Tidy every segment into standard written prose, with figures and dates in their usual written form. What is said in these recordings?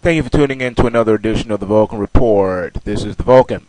Thank you for tuning in to another edition of the Vulcan Report. This is the Vulcan.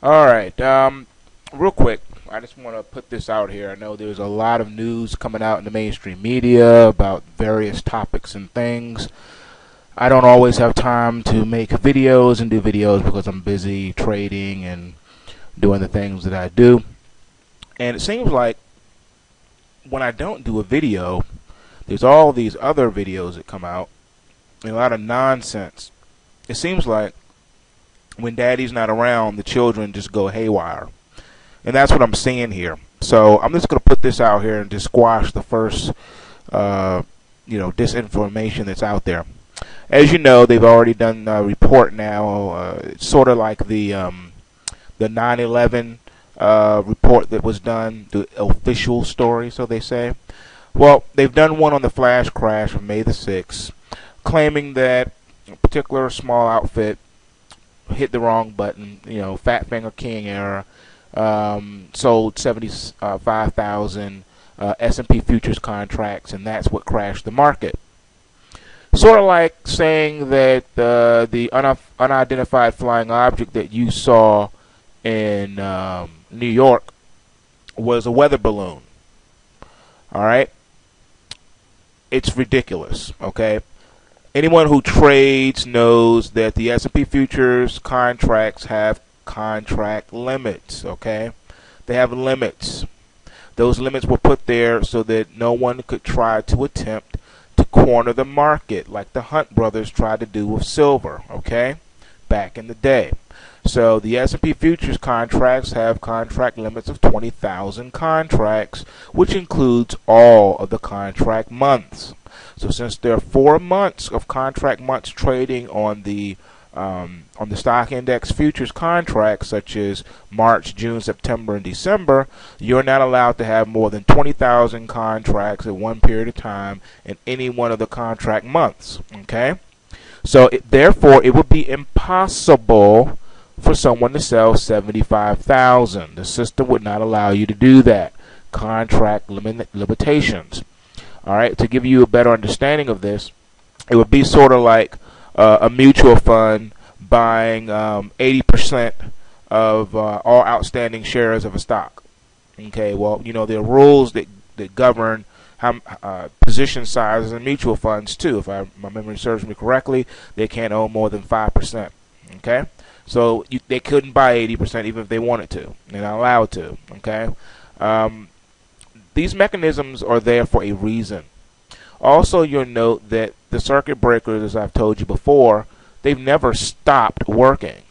Alright, real quick, I just want to put this out here. I know there's a lot of news coming out in the mainstream media about various topics and things. I don't always have time to make videos and do videos because I'm busy trading and doing the things that I do. And it seems like when I don't do a video, there's all these other videos that come out and a lot of nonsense. It seems like when daddy's not around, the children just go haywire. And that's what I'm seeing here. So I'm just going to put this out here and just squash the first, disinformation that's out there. As you know, they've already done a report now. It's sort of like the 9/11 report that was done, the official story, so they say. Well, they've done one on the flash crash of May the 6th, claiming that a particular small outfit hit the wrong button, Fat Finger King era, sold 75,000 S&P futures contracts, and that's what crashed the market. Sort of like saying that the unidentified flying object that you saw in New York was a weather balloon. All right? It's ridiculous, okay? Anyone who trades knows that the S&P futures contracts have contract limits, okay? They have limits. Those limits were put there so that no one could try to attempt to corner the market like the Hunt brothers tried to do with silver, okay? Back in the day. So the S&P futures contracts have contract limits of 20,000 contracts, which includes all of the contract months. So since there are 4 months of contract months trading on the stock index futures contracts, such as March, June, September, and December, you're not allowed to have more than 20,000 contracts at one period of time in any one of the contract months. Okay, so therefore it would be impossible for someone to sell 75,000. The system would not allow you to do that. Contract limitations. All right, to give you a better understanding of this, it would be sort of like a mutual fund buying 80% of all outstanding shares of a stock. Okay, well, there are rules that govern how position sizes in mutual funds too. If my memory serves me correctly, they can't own more than 5%. Okay, so they couldn't buy 80% even if they wanted to. They're not allowed to. Okay. These mechanisms are there for a reason. Also, you'll note that the circuit breakers, as I've told you before, they've never stopped working.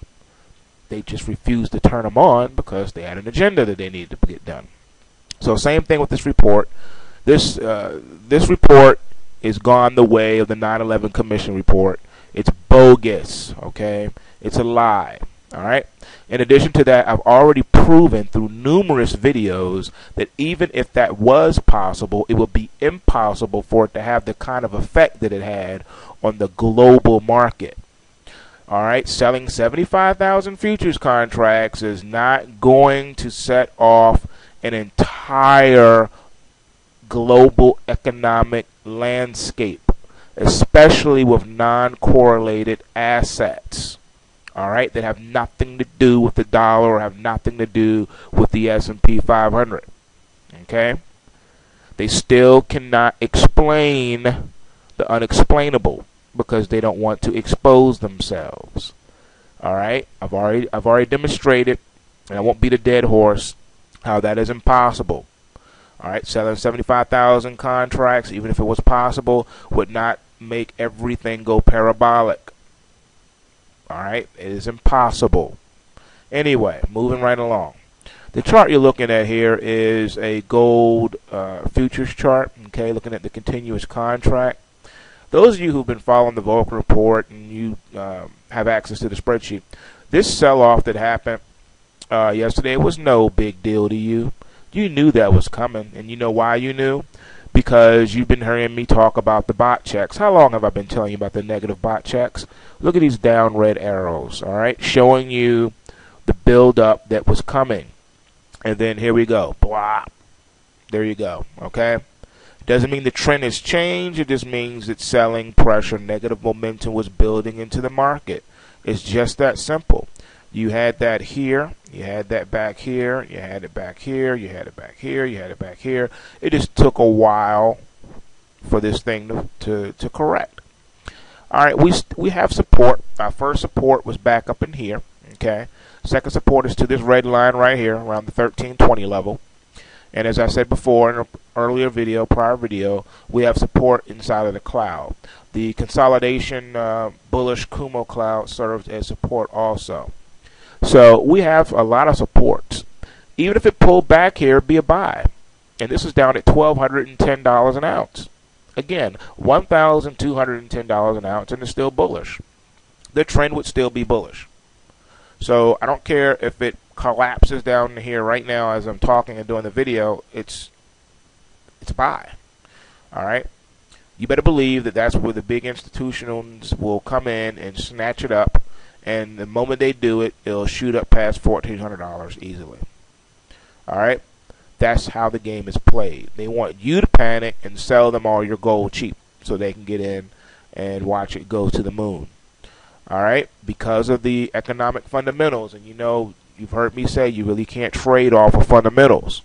They just refused to turn them on because they had an agenda that they needed to get done. So same thing with this report. This report is gone the way of the 9/11 Commission report. It's bogus, okay? It's a lie. All right. In addition to that, I've already proven through numerous videos that even if that was possible, it would be impossible for it to have the kind of effect that it had on the global market. All right. Selling 75,000 futures contracts is not going to set off an entire global economic landscape, especially with non-correlated assets. All right, that have nothing to do with the dollar or have nothing to do with the S&P 500. Okay, they still cannot explain the unexplainable because they don't want to expose themselves. All right, I've already demonstrated, and I won't beat a dead horse, how that is impossible. All right, selling 75,000 contracts, even if it was possible, would not make everything go parabolic. All right, it is impossible. Anyway, moving right along. The chart you're looking at here is a gold futures chart. Okay, looking at the continuous contract. Those of you who've been following the Vulcan report and you have access to the spreadsheet, this sell-off that happened yesterday was no big deal to you. You knew that was coming, and you know why you knew? Because you've been hearing me talk about the bot checks. How long have I been telling you about the negative bot checks? Look at these down red arrows, all right, showing you the build-up that was coming. And then here we go. Blah. There you go, okay? Doesn't mean the trend has changed. It just means that selling pressure, negative momentum was building into the market. It's just that simple. You had that here, you had that back here, you had it back here, you had it back here, you had it back here. It just took a while for this thing to correct. All right, we have support. Our first support was back up in here. Okay. Second support is to this red line right here around the 1320 level. And as I said before in an earlier video, prior video, we have support inside of the cloud. The consolidation bullish Kumo cloud serves as support also. So we have a lot of supports. Even if it pulled back here, it'd be a buy. And this is down at $1,210 an ounce. Again, $1,210 an ounce, and it's still bullish. The trend would still be bullish. So I don't care if it collapses down here right now as I'm talking and doing the video. It's a buy. All right. You better believe that that's where the big institutions will come in and snatch it up. And the moment they do it, it'll shoot up past $1,400 easily. All right. That's how the game is played. They want you to panic and sell them all your gold cheap so they can get in and watch it go to the moon. All right. Because of the economic fundamentals. And you know, you've heard me say you really can't trade off of fundamentals.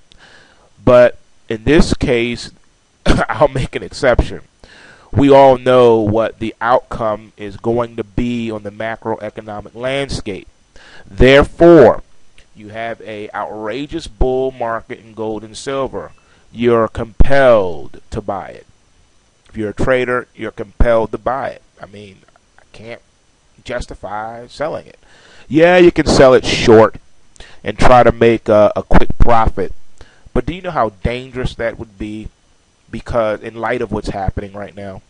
But in this case, I'll make an exception. We all know what the outcome is going to be on the macroeconomic landscape. Therefore, you have an outrageous bull market in gold and silver. You're compelled to buy it. If you're a trader, you're compelled to buy it. I mean, I can't justify selling it. Yeah, you can sell it short and try to make a quick profit. But do you know how dangerous that would be? Because in light of what's happening right now,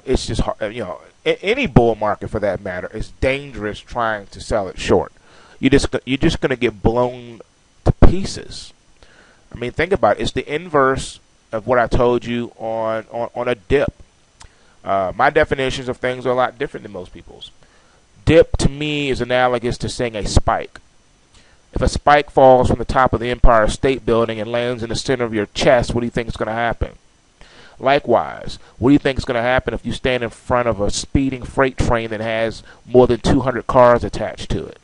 it's just hard, you know, any bull market for that matter is dangerous trying to sell it short. You're just going to get blown to pieces. I mean, think about it. It's the inverse of what I told you on a dip. My definitions of things are a lot different than most people's. Dip to me is analogous to saying a spike. If a spike falls from the top of the Empire State Building and lands in the center of your chest, what do you think is going to happen? Likewise, what do you think is going to happen if you stand in front of a speeding freight train that has more than 200 cars attached to it?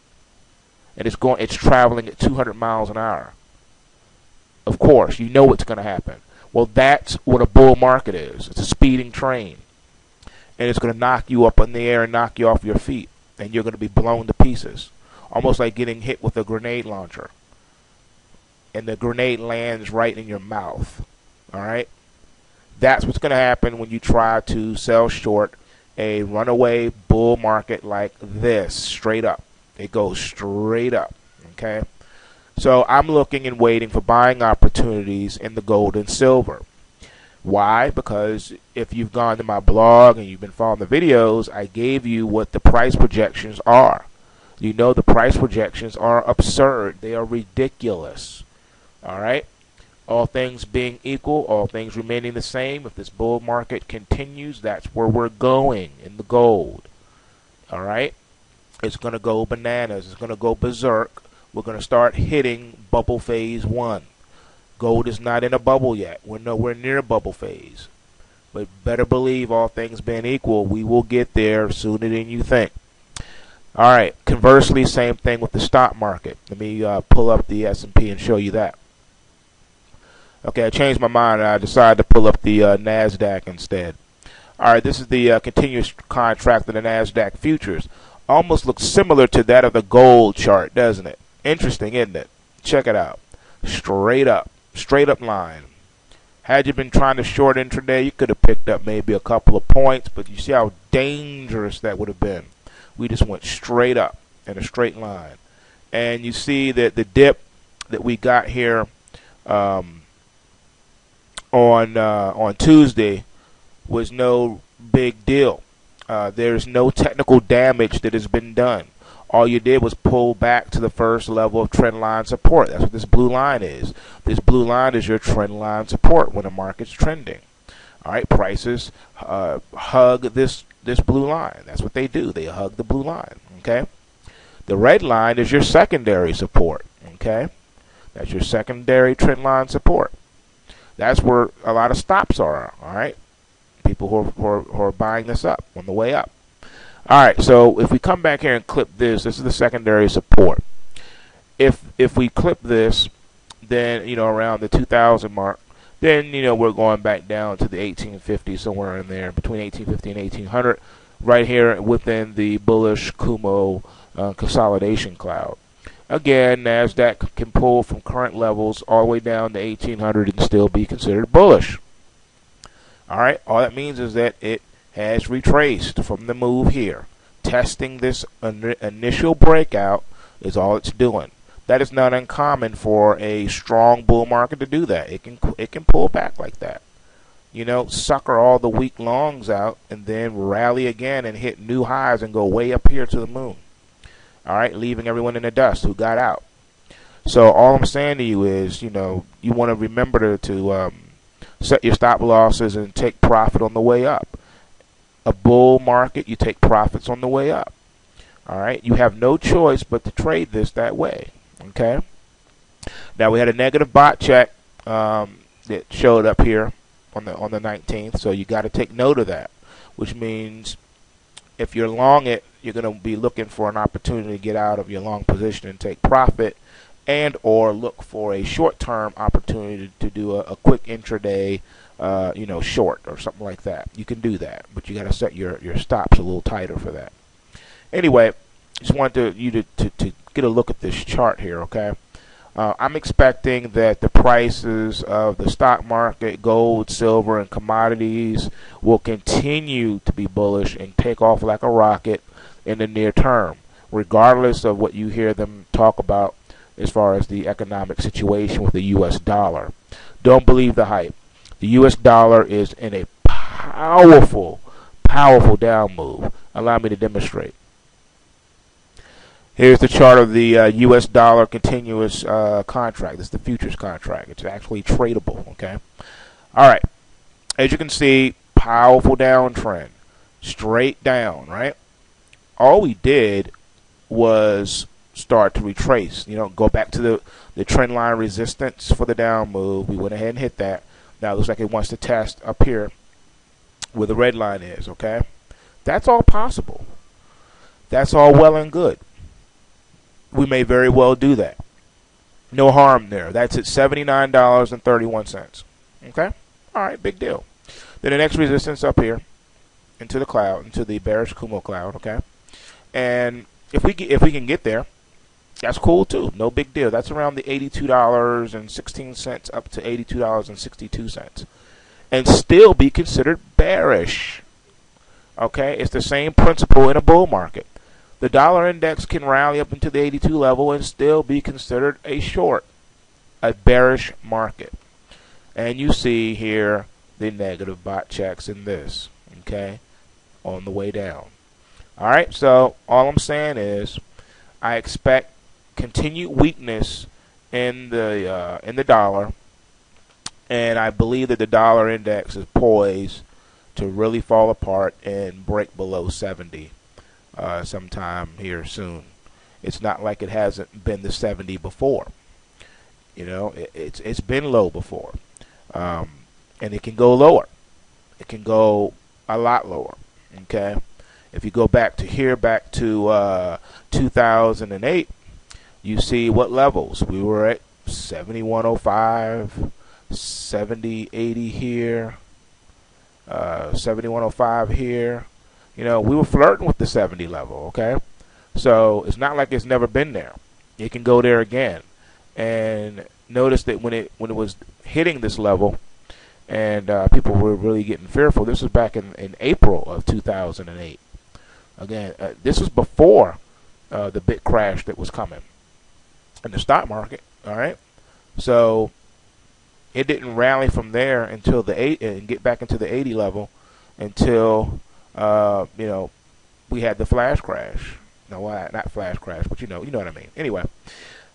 And it's traveling at 200 miles an hour. Of course, you know what's going to happen. Well, that's what a bull market is. It's a speeding train. And it's going to knock you up in the air and knock you off your feet. And you're going to be blown to pieces. Almost like getting hit with a grenade launcher. And the grenade lands right in your mouth. All right? That's what's going to happen when you try to sell short a runaway bull market like this, straight up. It goes straight up. Okay? So I'm looking and waiting for buying opportunities in the gold and silver. Why? Because if you've gone to my blog and you've been following the videos, I gave you what the price projections are. You know the price projections are absurd. They are ridiculous. All right? All things being equal, all things remaining the same, if this bull market continues, that's where we're going in the gold. All right? It's going to go bananas. It's going to go berserk. We're going to start hitting bubble phase 1. Gold is not in a bubble yet. We're nowhere near bubble phase. But better believe, all things being equal, we will get there sooner than you think. All right. Conversely, same thing with the stock market. Let me pull up the S&P and show you that. Okay, I changed my mind. I decided to pull up the Nasdaq instead. All right, this is the continuous contract of the Nasdaq futures. Almost looks similar to that of the gold chart, doesn't it? Interesting, isn't it? Check it out. Straight up line. Had you been trying to short intraday, you could have picked up maybe a couple of points, but you see how dangerous that would have been. We just went straight up in a straight line. And you see that the dip that we got here on Tuesday was no big deal. There's no technical damage that has been done. All you did was pull back to the first level of trend line support. That's what this blue line is. This blue line is your trend line support when the market's trending. All right, prices hug this blue line. That's what they do. They hug the blue line. Okay. The red line is your secondary support. Okay. That's your secondary trend line support. That's where a lot of stops are. All right, people who are buying this up on the way up. All right, so if we come back here and clip this, this is the secondary support. If we clip this, then around the 2000 mark, then we're going back down to the 1850, somewhere in there between 1850 and 1800, right here within the bullish Kumo consolidation cloud. Again, Nasdaq can pull from current levels all the way down to 1800 and still be considered bullish. All right, all that means is that it has retraced from the move here. Testing this initial breakout is all it's doing. That is not uncommon for a strong bull market to do that. It can pull back like that. Sucker all the weak longs out and then rally again and hit new highs and go way up here to the moon. All right, leaving everyone in the dust who got out. So all I'm saying to you is, you want to remember to set your stop losses and take profit on the way up. A bull market, you take profits on the way up. All right, you have no choice but to trade this that way. Okay. Now we had a negative bot check that showed up here on the 19th, so you got to take note of that. Which means if you're long it, you're going to be looking for an opportunity to get out of your long position and take profit, and or look for a short-term opportunity to do a quick intraday, short or something like that. You can do that, but you got to set your stops a little tighter for that. Anyway, just wanted you to get a look at this chart here, okay? I'm expecting that the prices of the stock market, gold, silver, and commodities will continue to be bullish and take off like a rocket in the near term, regardless of what you hear them talk about as far as the economic situation with the U.S. dollar. Don't believe the hype. The U.S. dollar is in a powerful down move. Allow me to demonstrate. Here's the chart of the U.S. dollar continuous contract. This is the futures contract. It's actually tradable, okay? All right. As you can see, powerful downtrend. Straight down, right? All we did was start to retrace. Go back to the trend line resistance for the down move. We went ahead and hit that. Now it looks like it wants to test up here where the red line is, okay? That's all possible. That's all well and good. We may very well do that. No harm there. That's at $79.31. Okay? All right, big deal. Then the next resistance up here into the cloud, into the bearish Kumo cloud, okay? And if we can get there, that's cool too. No big deal. That's around the $82.16 up to $82.62. And still be considered bearish. Okay? It's the same principle in a bull market. The dollar index can rally up into the 82 level and still be considered a short, a bearish market. And you see here the negative bot checks in this, okay, on the way down. All right, so all I'm saying is I expect continued weakness in the dollar, and I believe that the dollar index is poised to really fall apart and break below 70. Sometime here soon. It's not like it hasn't been the 70 before. It's been low before, and it can go lower. It can go a lot lower. Okay, if you go back to here, back to 2008, you see what levels we were at: 7105, 7080 here, 7105 here. We were flirting with the 70 level, okay? So it's not like it's never been there. It can go there again. And notice that when it was hitting this level and people were really getting fearful, this was back in April of 2008. Again, this was before the big crash that was coming in the stock market, all right? So it didn't rally from there until the 8 and get back into the 80 level until we had the flash crash. No, not flash crash, but you know what I mean. Anyway,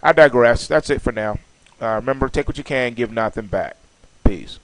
I digress. That's it for now. Remember, take what you can, give nothing back. Peace.